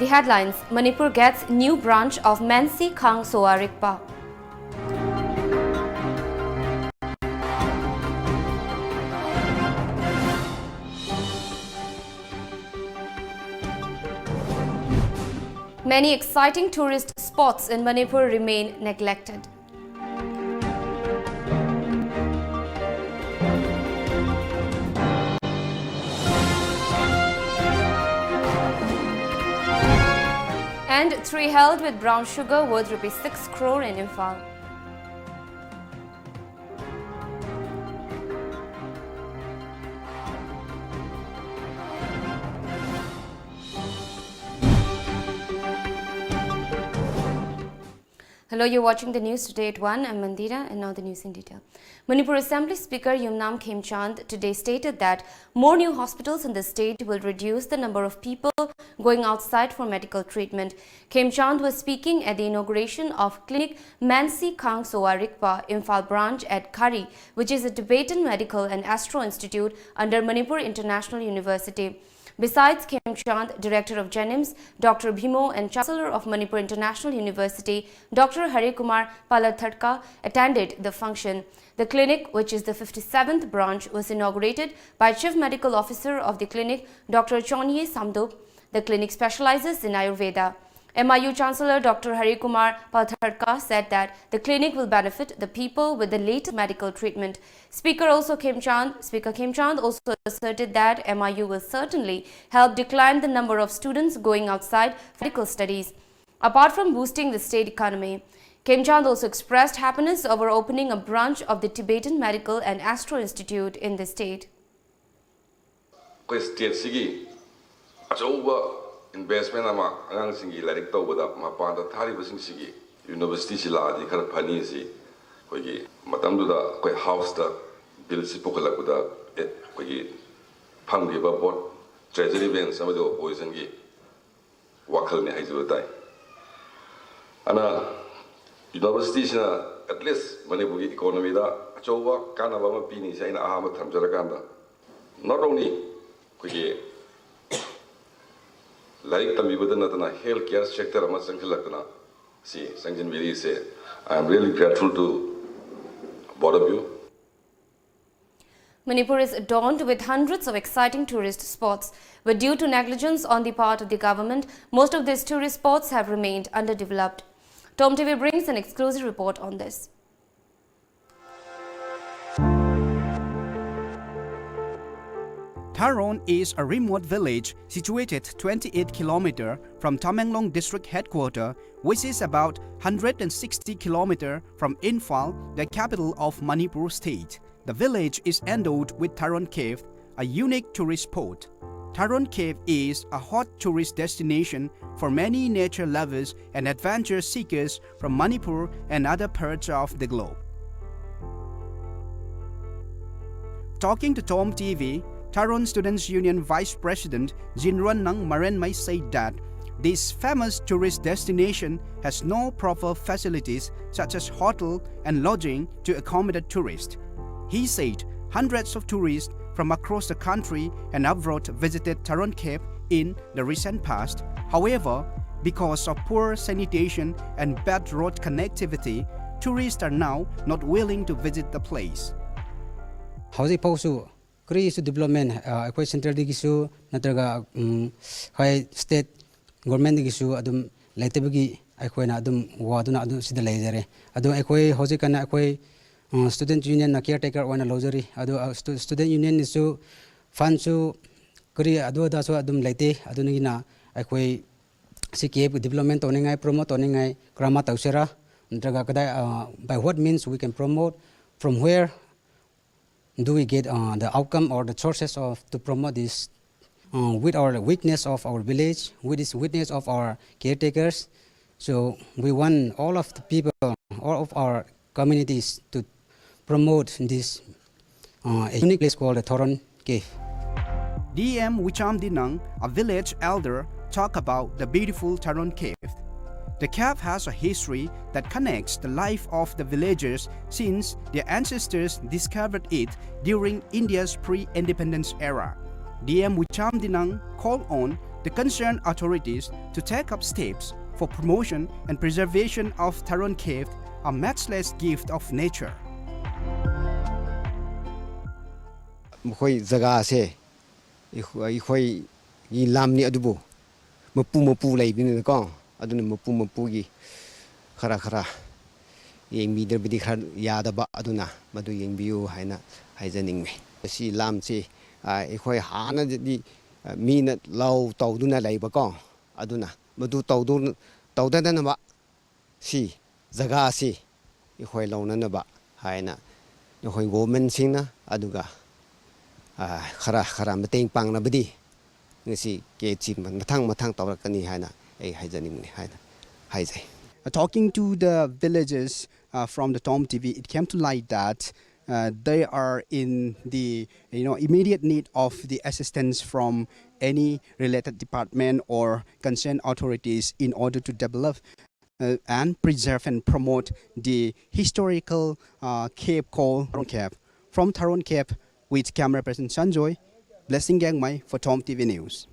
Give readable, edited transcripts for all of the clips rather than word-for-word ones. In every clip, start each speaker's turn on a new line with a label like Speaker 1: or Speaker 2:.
Speaker 1: the headlines, Manipur gets new branch of Mansi Khang Soa Rikpa. Many exciting tourist spots in Manipur remain neglected. And 3 held with brown sugar worth ₹6 crore in Imphal. Hello, you're watching the news today at 1. I'm Mandira, and now the news in detail. Manipur Assembly Speaker Yumnam Khemchand today stated that more new hospitals in the state will reduce the number of people going outside for medical treatment. Khemchand was speaking at the inauguration of Clinic Mansi Khang Soa Rikpa Imphal branch at Khari, which is a Tibetan Medical and Astro Institute under Manipur International University. Besides Khemchand, Director of Jenims, Dr. Bhimo, and Chancellor of Manipur International University, Dr. Hari Kumar Palatharka, attended the function. The clinic, which is the 57th branch, was inaugurated by Chief Medical Officer of the clinic, Dr. Chonye Samdop. The clinic specializes in Ayurveda. MIU Chancellor Dr. Hari Kumar Palatharka said that the clinic will benefit the people with the latest medical treatment. Speaker Khemchand also asserted that MIU will certainly help decline the number of students going outside for medical studies. Apart from boosting the state economy, Khemchand also expressed happiness over opening a branch of the Tibetan Medical and Astro Institute in the state.
Speaker 2: Investment ama angang singi larik tau bada mapan da thari basing sigi university sila di khar phani si koi gi matam du da koi house da bill si pokala kuda koi gi phang gi ba board treasury bank sama do position gi wakhal ne haizu tai ana university sina at least Manipur gi economy da achowa kana ba ma pini sai na aha ma thamjara kanda not only koi gi like the healthcare sector, I am really grateful to both of you.
Speaker 1: Manipur is adorned with hundreds of exciting tourist spots, but due to negligence on the part of the government, most of these tourist spots have remained underdeveloped. TOMTV brings an exclusive report on this.
Speaker 3: Tharon is a remote village situated 28 km from Tamenglong district headquarters, which is about 160 km from Imphal, the capital of Manipur state. The village is endowed with Tharon Cave, a unique tourist spot. Tharon Cave is a hot tourist destination for many nature lovers and adventure seekers from Manipur and other parts of the globe. Talking to TOMTV, Tharon Students Union Vice President Jinruan Nang Marenmai said that this famous tourist destination has no proper facilities such as hotel and lodging to accommodate tourists. He said hundreds of tourists from across the country and abroad visited Tharon Cave in the recent past. However, because of poor sanitation and bad road connectivity, tourists are now not willing to visit the place.
Speaker 4: Kuri development akoi center digisu natraga hai state government digisu adum laitebagi akoi na adum waduna adum sida leijare adu akoi hojikana akoi student union na caretaker wana lojari adu student union isu fund su kuri adu da so adum laite aduni na akoi CKF development oningai promote oningai krama tausera natraga kada by what means we can promote, from where do we get the outcome or the sources to promote this with our weakness of our village, with this weakness of our caretakers. So we want all of the people, all of our communities to promote this unique place called the Tharon Cave.
Speaker 3: DM Wicham Dinang, a village elder, talked about the beautiful Tharon Cave. The cave has a history that connects the life of the villagers since their ancestors discovered it during India's pre-independence era. DM Wicham Dinang called on the concerned authorities to take up steps for promotion and preservation of Taron Cave, a matchless gift of nature.
Speaker 5: Mkhoi jaga se ikhoi gi lamni adubu mapu lai bin ko aduna mapu gi khara yeng mi der bidi khar yada ba aduna madu yeng biu haina haijaning me si lam si ikhoi hana di mi na lau tawduna lai ba ko aduna madu tawda na ba si jaga si ikhoi launa na ba haina ikhoi government singna aduga khara mateng pang na badi ngasi ke chin mathang tawrakani haina ei haijaning ni haina haijai.
Speaker 3: Talking to the villagers from the TOMTV, it came to light that they are in the immediate need of the assistance from any related department or concerned authorities in order to develop and preserve and promote the historical cave called Taron Cave. From Taron Cave, with camera person Sanjoy, Blessing Gangmai for TOMTV News.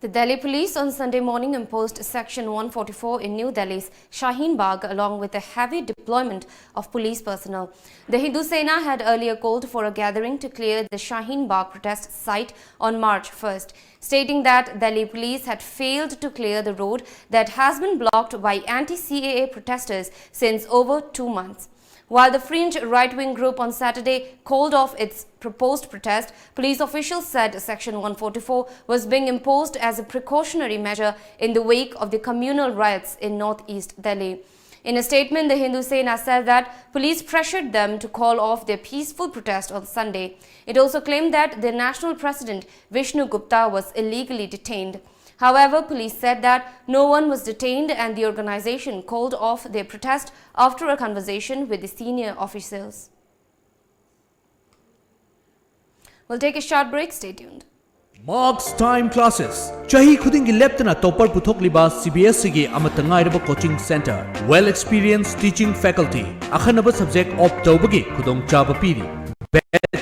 Speaker 1: The Delhi police on Sunday morning imposed Section 144 in New Delhi's Shaheen Bagh along with a heavy deployment of police personnel. The Hindu Sena had earlier called for a gathering to clear the Shaheen Bagh protest site on March 1st, stating that Delhi police had failed to clear the road that has been blocked by anti-CAA protesters since over 2 months. While the fringe right-wing group on Saturday called off its proposed protest, police officials said Section 144 was being imposed as a precautionary measure in the wake of the communal riots in northeast Delhi. In a statement, the Hindu Sena said that police pressured them to call off their peaceful protest on Sunday. It also claimed that their national president, Vishnu Gupta, was illegally detained. However, police said that no one was detained and the organization called off their protest after a conversation with the senior officials. We'll take a short break. Stay tuned.
Speaker 6: Marks Time Classes. Chahi khudingi leptana topper puthokliba CBSE gi amatangairaba coaching center. Well experienced teaching faculty. Akhanaba subject of tawbagi khudong chaba piri.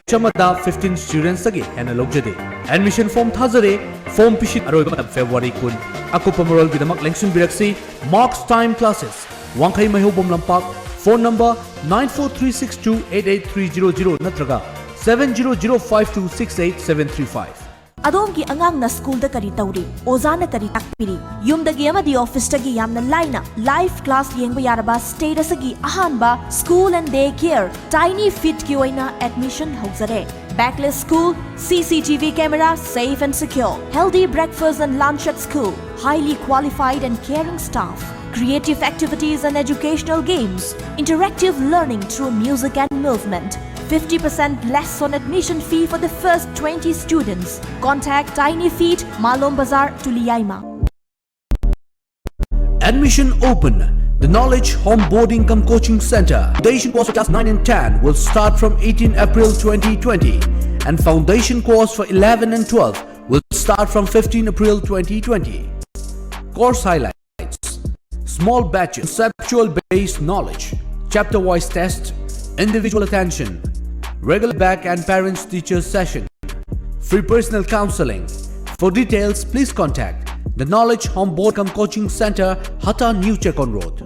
Speaker 6: Chamada 15 students agi hena logjade. Admission form thazare form pishit aroiba February kun. Akupamoral bidamak lengsun biraksi Marks Time Classes. Wangkai mahubom lampak. Phone number 9436288300 natraga 7005268735.
Speaker 7: Adom ki angang na school da kari tauri, oza na kari takpiri, yum da gi ama di office da gi yam na line live class yengba yaraba status gi ahan ba school and day care, tiny fit ki oina admission hauzare. Backless school, CCTV camera, safe and secure, healthy breakfast and lunch at school, highly qualified and caring staff, creative activities and educational games, interactive learning through music and movement. 50% less on admission fee for the first 20 students. Contact Tiny Feet, Malom Bazar, Tuliyaima.
Speaker 6: Admission open. The Knowledge Home Boarding Cum Coaching Center. Foundation course for class 9 and 10 will start from 18 April 2020. And foundation course for 11 and 12 will start from 15 April 2020. Course highlights. Small batches, conceptual based knowledge, chapter wise test, individual attention, regular back and parents teachers session, free personal counseling. For details, please contact the Knowledge Home Board Cum Coaching Center, Hata New Chekon Road.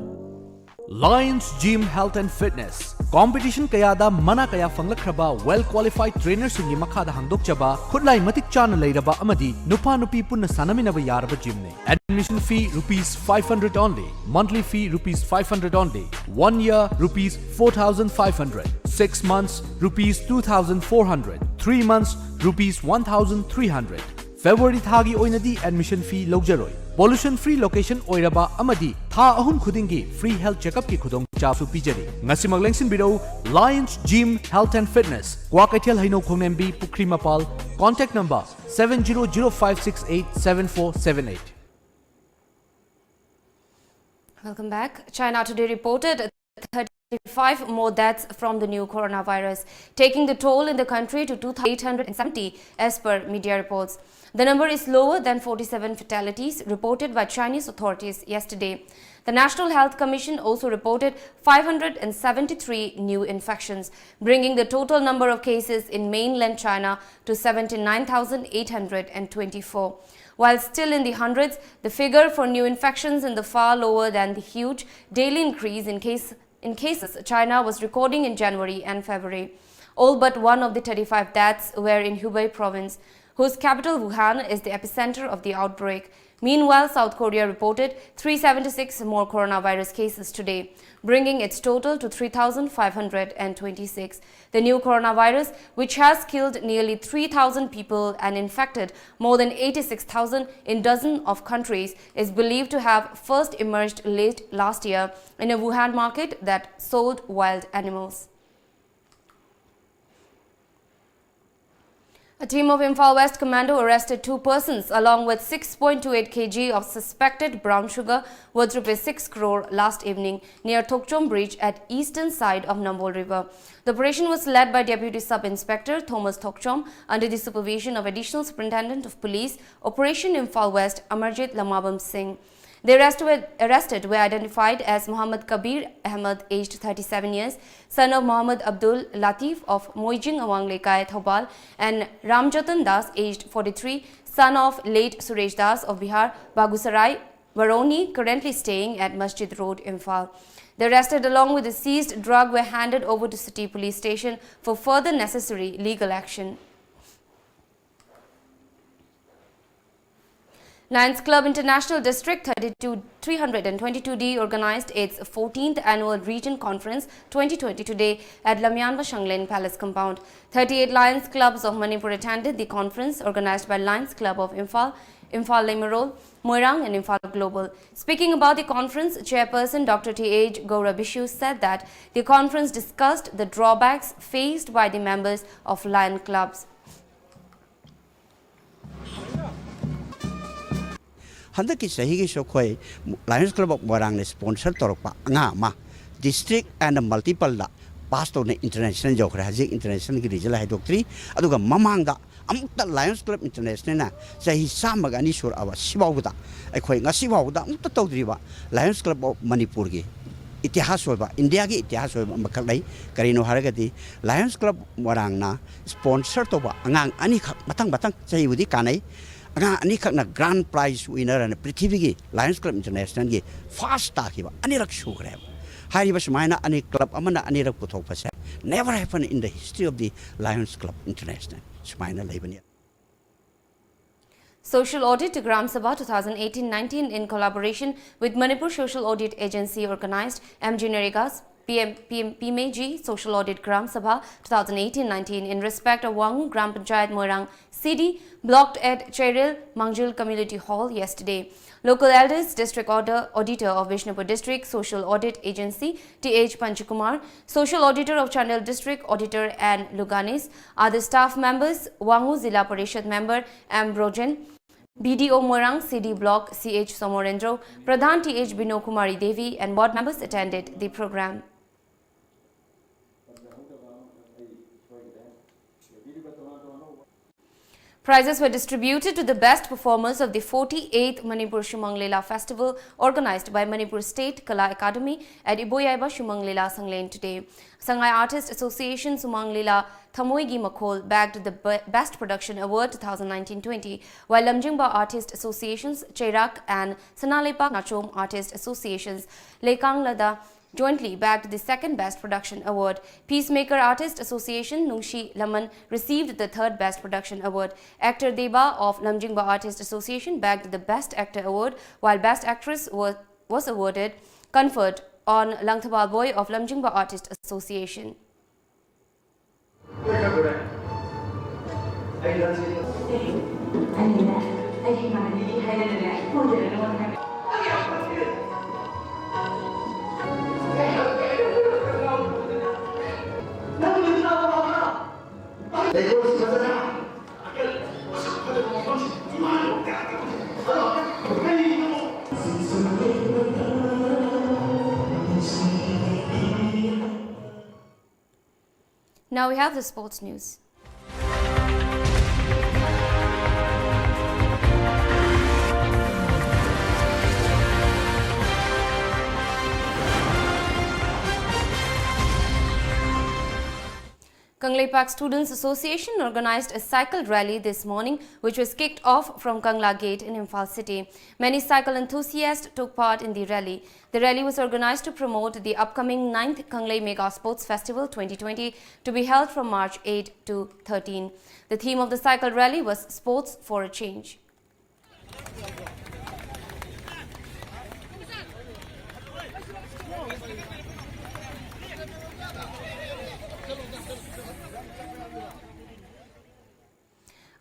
Speaker 6: Lions Gym Health and Fitness. Competition kayada mana kaya fanglakraba well qualified trainers singi makhada hangdok chaba khutlai matik chana leiraba amadi nupa nupi punna sanaminaba yaraba gym ne. Admission fee ₹500 only. Monthly fee ₹500 only. 1 year ₹4,500. 6 months ₹2,400. 3 months ₹1,300. February thagi oinadi admission fee logjaroi. Pollution free location oiraba amadi tha ahum khudingi free health checkup ki khudong chasu pijari. Ngasimag lengsin biro Lions Gym Health and Fitness. Kwakaithel Haino Khongnembi Pukri Mapal. Contact number 7005687478.
Speaker 1: Welcome back. China today reported 35 more deaths from the new coronavirus, taking the toll in the country to 2,870 as per media reports. The number is lower than 47 fatalities reported by Chinese authorities yesterday. The National Health Commission also reported 573 new infections, bringing the total number of cases in mainland China to 79,824. While still in the hundreds, the figure for new infections is far lower than the huge daily increase in cases China was recording in January and February. All but one of the 35 deaths were in Hubei province, whose capital Wuhan is the epicenter of the outbreak. Meanwhile, South Korea reported 376 more coronavirus cases today, bringing its total to 3,526. The new coronavirus, which has killed nearly 3,000 people and infected more than 86,000 in dozens of countries, is believed to have first emerged late last year in a Wuhan market that sold wild animals. A team of Imphal West Commando arrested 2 persons along with 6.28 kg of suspected brown sugar worth ₹6 crore last evening near Tokchom Bridge at eastern side of Nambol River. The operation was led by Deputy Sub-Inspector Thomas Tokchom under the supervision of Additional Superintendent of Police, Operation Imphal West, Amarjit Lamabam Singh. The arrested were identified as Muhammad Kabir Ahmed, aged 37 years, son of Muhammad Abdul Latif of Moijing Awang Lekai, Thobal, and Ramjatan Das, aged 43, son of late Suresh Das of Bihar, Bagusarai, Baroni, currently staying at Masjid Road, Imphal. The arrested along with the seized drug were handed over to City Police Station for further necessary legal action. Lions Club International District 322D organized its 14th Annual Region Conference 2020 today at Lamyanba Shanglen Palace Compound. 38 Lions Clubs of Manipur attended the conference organized by Lions Club of Imphal, Imphal Lemerol, Moirang and Imphal Global. Speaking about the conference, Chairperson Dr. T.H. Gaurabishu said that the conference discussed the drawbacks faced by the members of Lion Clubs.
Speaker 8: Handaki sahigi sokoi Lions Club of Morang ne sponsor torpa nga ma district and multiple la pastor ne international jokra haji international ki rijala hai doctrine aduga mamanga amukta Lions Club International na sahi samaga ni sur awa sibawda akhoi ngasi bawda amukta tawdriba Lions Club of Manipur gi itihas hoba India gi itihas hoba makalai karino haragati Lions Club Morang na sponsor toba angang ani khak matang sahi udi kanai Anga ani kakna grand prize winner and Prithivigi Lions Club International gi fast takiba ani rak shukre hari bas maina ani club amana ani rak puthok pasa never happened in the history of the Lions Club International smaina leibani.
Speaker 1: Social Audit Gram Sabha 2018-19 in collaboration with Manipur Social Audit Agency organized MG Narega's PMG Social Audit Gram Sabha 2018-19 in respect of Wangu Gram Panchayat Moirang CD blocked at Cheril Mangjul Community Hall yesterday. Local elders, District Auditor of Vishnupur District Social Audit Agency T.H. Panchakumar, Social Auditor of Chandel District Auditor and Luganis, other staff members, Wangu Zilla Parishad Member M. Brojan, BDO Moirang CD Block C.H. Somorendro, Pradhan T.H. Bino Kumari Devi and board members attended the program. Prizes were distributed to the best performers of the 48th Manipur Shumang Lela Festival organized by Manipur State Kala Academy at Iboyaiba Shumang Lela Sanglen today. Sangai Artist Association Sumang Lela Thamoigi Makhol bagged the Best Production Award 2019-20, while Lamjingba Artist Associations Cherak and Sanalepa Nachom Artist Associations Lekang Lada jointly bagged the second Best Production Award. Peacemaker Artist Association Nungshi Laman received the third Best Production Award. Actor Deba of Lamjingba Artist Association bagged the Best Actor Award, while Best Actress was awarded conferred on Langthabal Boy of Lamjingba Artist Association. Now we have the sports news. Kanglei Park Students Association organized a cycle rally this morning, which was kicked off from Kangla Gate in Imphal City. Many cycle enthusiasts took part in the rally. The rally was organized to promote the upcoming 9th Kanglei Mega Sports Festival 2020 to be held from March 8 to 13. The theme of the cycle rally was Sports for a Change.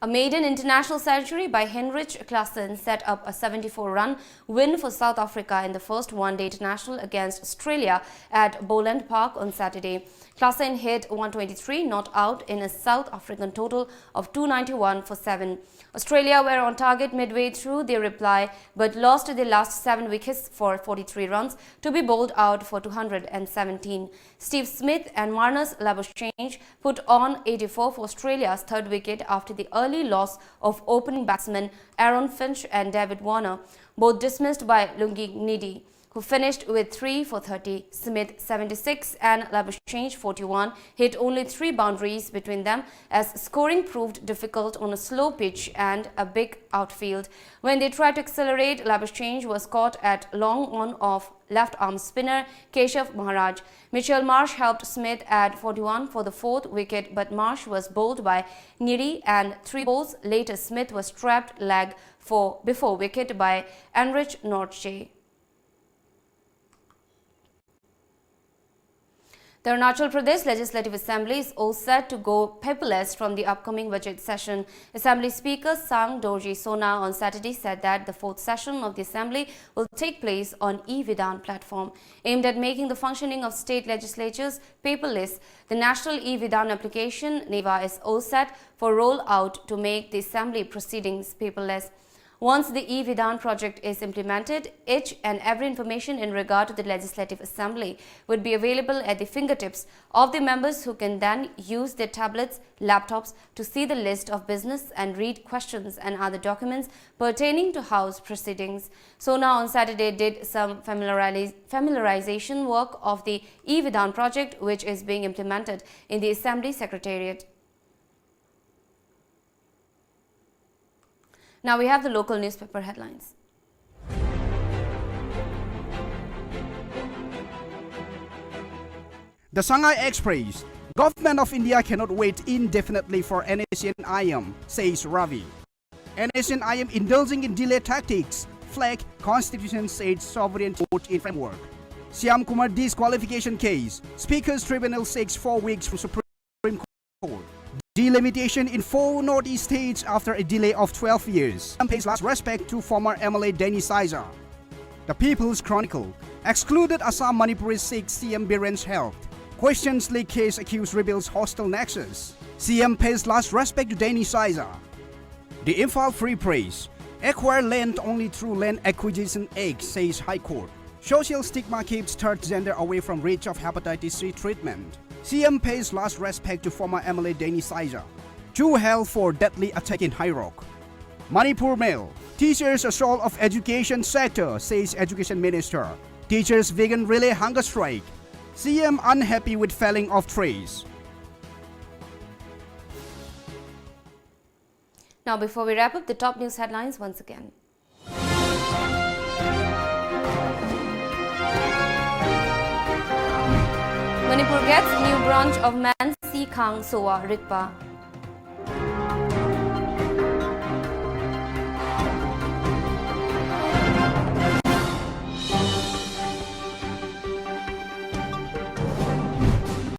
Speaker 1: A maiden international century by Heinrich Klaassen set up a 74-run win for South Africa in the first one-day international against Australia at Boland Park on Saturday. Klaassen hit 123 not out in a South African total of 291 for 7. Australia were on target midway through their reply but lost their last 7 wickets for 43 runs to be bowled out for 217. Steve Smith and Marnus Labuschagne put on 84 for Australia's third wicket after the early loss of opening batsmen Aaron Finch and David Warner, both dismissed by Lungi Ngidi, who finished with 3 for 30. Smith 76 and Labuschagne 41 hit only 3 boundaries between them as scoring proved difficult on a slow pitch and a big outfield. When they tried to accelerate, Labuschagne was caught at long on off left-arm spinner Keshav Maharaj. Mitchell Marsh helped Smith add 41 for the 4th wicket, but Marsh was bowled by Ngidi and 3 balls later Smith was trapped leg before wicket by Heinrich Nortje. The Arunachal Pradesh Legislative Assembly is all set to go paperless from the upcoming budget session. Assembly Speaker Sang Dorji Sona on Saturday said that the 4th session of the Assembly will take place on e-Vidan platform. Aimed at making the functioning of state legislatures paperless, the National e-Vidan application NEVA is all set for roll-out to make the Assembly proceedings paperless. Once the e-Vidan project is implemented, each and every information in regard to the Legislative Assembly would be available at the fingertips of the members, who can then use their tablets, laptops to see the list of business and read questions and other documents pertaining to House proceedings. Sona on Saturday did some familiarization work of the e-Vidan project, which is being implemented in the Assembly Secretariat. Now we have the local newspaper headlines.
Speaker 3: The Shanghai Express. Government of India cannot wait indefinitely for NSNIM, says Ravi. NSNIM indulging in delay tactics, flag Constitution said sovereign vote in framework. Syam Kumar disqualification case. Speaker's Tribunal seeks 4 weeks from Supreme Court. Delimitation in 4 Northeast states after a delay of 12 years. Pays last respect to former MLA Denny Sizer. The People's Chronicle. Excluded Assam Manipuri seeks CM Biren's health. Questions leak case accused reveals hostile nexus. CM pays last respect to Denny Sizer. The Imphal Free Press. Acquire land only through Land Acquisition Act, says High Court. Social stigma keeps third gender away from reach of hepatitis C treatment. CM pays last respect to former MLA Denny Sizer. 2 held for deadly attack in High Rock. Manipur Mail. Teachers assault of education sector, says Education Minister. Teachers vegan relay hunger strike. CM unhappy with felling of trees.
Speaker 1: Now before we wrap up, the top news headlines once again. Manipur gets new branch of Man Si Khang Sowa Rikpa.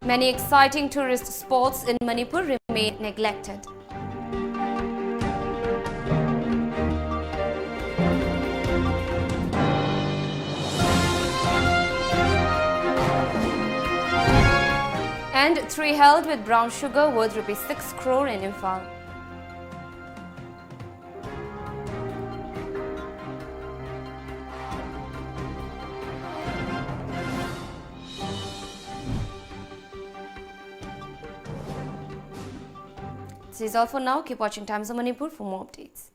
Speaker 1: Many exciting tourist spots in Manipur remain neglected. And 3 held with brown sugar worth ₹6 crore in Imphal. This is all for now. Keep watching Times of Manipur for more updates.